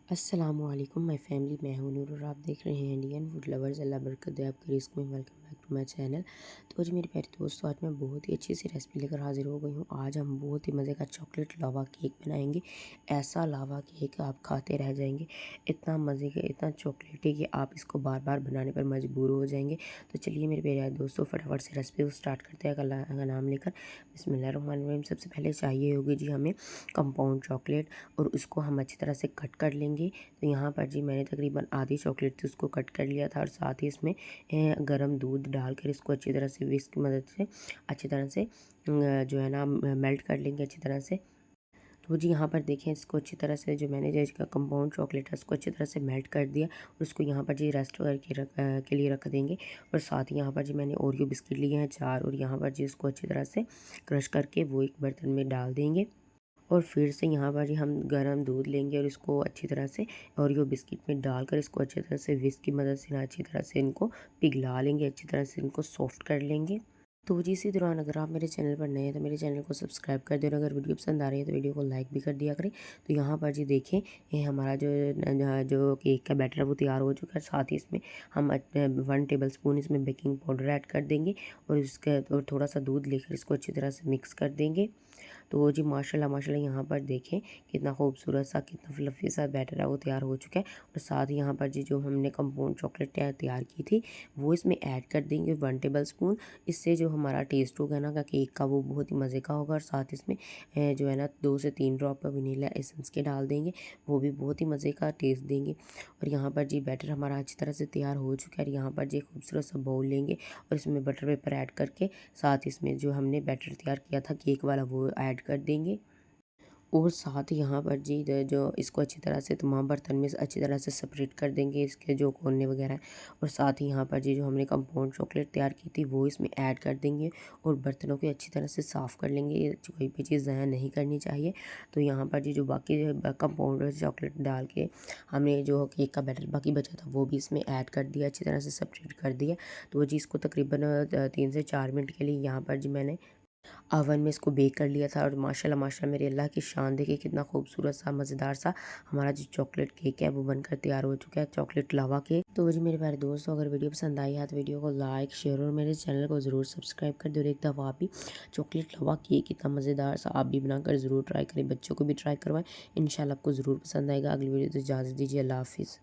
अस्सलामुअलैकुम my family. मैं हूं नूर और आप देख रहे हैं इंडियन फूड लवर्स। अल्लाह बरकत दे आपके रिस्क में। Welcome back to my channel. तो आज मेरे प्यारे दोस्तों, आज मैं बहुत ही अच्छी सी रेसिपी लेकर हाजिर हो गई हूं। आज हम बहुत ही मज़े का चॉकलेट लावा केक बनाएंगे। ऐसा लावा केक आप खाते रह जाएंगे। इतना मज़े का, इतना चॉकलेटी कि आप इसको बार बार बनाने पर मजबूर हो जाएंगे। तो चलिए मेरे प्यारे दोस्तों, फटाफट से रेसिपी को स्टार्ट करते हैं अल्लाह का नाम लेकर। बिस्मिल्लाहिर्रहमानिर्रहीम। सबसे पहले चाहिए होगी जी हमें कंपाउंड चॉकलेट, और उसको हम अच्छी तरह से कट कर लेंगे। तो यहाँ पर जी मैंने तकरीबन आधी चॉकलेट थी उसको कट कर लिया था, और साथ ही इसमें गर्म दूध डालकर इसको अच्छी तरह से विस्क की मदद से अच्छी तरह से जो है ना मेल्ट कर लेंगे अच्छी तरह से। तो जी यहाँ पर देखें, इसको अच्छी तरह से जो मैंने जो इसका कंपाउंड चॉकलेट है उसको अच्छी तरह से मेल्ट कर दिया, और उसको यहाँ पर जी रेस्ट के लिए रख देंगे। और साथ ही यहाँ पर जी मैंने ओरियो बिस्किट लिए हैं 4, और यहाँ पर जी इसको अच्छी तरह से क्रश करके वो एक बर्तन में डाल देंगे। और फिर से यहाँ पर हम गर्म दूध लेंगे और इसको अच्छी तरह से ओरियो बिस्किट में डालकर इसको अच्छी तरह से विस्क की मदद से ना अच्छी तरह से इनको पिघला लेंगे, अच्छी तरह से इनको सॉफ्ट कर लेंगे। तो जी इसी दौरान अगर आप मेरे चैनल पर नए हैं तो मेरे चैनल को सब्सक्राइब कर दें, और अगर वीडियो पसंद आ रही है तो वीडियो को लाइक भी कर दिया करें। तो यहाँ पर जी देखें, ये हमारा जो केक का बैटर है वो तैयार हो चुका है। साथ ही इसमें हम 1 टेबल स्पून इसमें बेकिंग पाउडर ऐड कर देंगे, और इसके और थोड़ा सा दूध लेकर इसको अच्छी तरह से मिक्स कर देंगे। तो जी माशाल्लाह माशाल्लाह यहाँ पर देखें कितना खूबसूरत सा, कितना फ्लफ़ी सा बैटर है वो तैयार हो चुका है। और साथ ही यहाँ पर जी जो हमने कंपाउंड चॉकलेट तैयार की थी वो इसमें ऐड कर देंगे 1 टेबल स्पून। इससे जो हमारा टेस्ट होगा ना का केक का वो बहुत ही मज़े का होगा। और साथ इसमें जो है ना 2 से 3 ड्रॉप वनीला एसेंस के डाल देंगे, वो भी बहुत ही मज़े का टेस्ट देंगे। और यहाँ पर जी बैटर हमारा अच्छी तरह से तैयार हो चुका है। और यहाँ पर जी खूबसूरत सा बाउल लेंगे और इसमें बटर पेपर ऐड करके साथ इसमें जो हमने बैटर तैयार किया था केक वाला वो ऐड कर देंगे। और साथ ही यहाँ पर जी जो इसको अच्छी तरह से तमाम बर्तन में अच्छी तरह से सेपरेट कर देंगे इसके जो कोने वगैरह हैं। और साथ ही यहाँ पर जी जो हमने कंपाउंड चॉकलेट तैयार की थी वो इसमें ऐड कर देंगे, और बर्तनों को अच्छी तरह से साफ़ कर लेंगे। ये कोई भी चीज़ ज़ाया नहीं करनी चाहिए। तो यहाँ पर जी जो बाकी कंपाउंड चॉकलेट डाल के हमने जो केक का बैटर बाकी बचा था वो भी इसमें ऐड कर दिया, अच्छी तरह से सेपरेट कर दिया। तो जी इसको तकरीबन 3 से 4 मिनट के लिए यहाँ पर जी मैंने ओवन में इसको बेक कर लिया था। और माशाल्लाह माशाल्लाह मेरे अल्लाह की शान देखिए कितना खूबसूरत सा मज़ेदार सा हमारा जो चॉकलेट केक है वो बनकर तैयार हो चुका है, चॉकलेट लावा केक। तो जी मेरे प्यारे दोस्तों, अगर वीडियो पसंद आई है तो वीडियो को लाइक शेयर और मेरे चैनल को ज़रूर सब्सक्राइब कर दो। और एक दफ़ा आप भी चॉकलेट लावा केक इतना मज़ेदार सा आप भी बनाकर ज़रूर ट्राई करें, बच्चों को भी ट्राई करवाएं। इंशाल्लाह आपको ज़रूर पसंद आएगा। अगली वीडियो तो इजाज़त दीजिए, अल्लाह हाफिज़।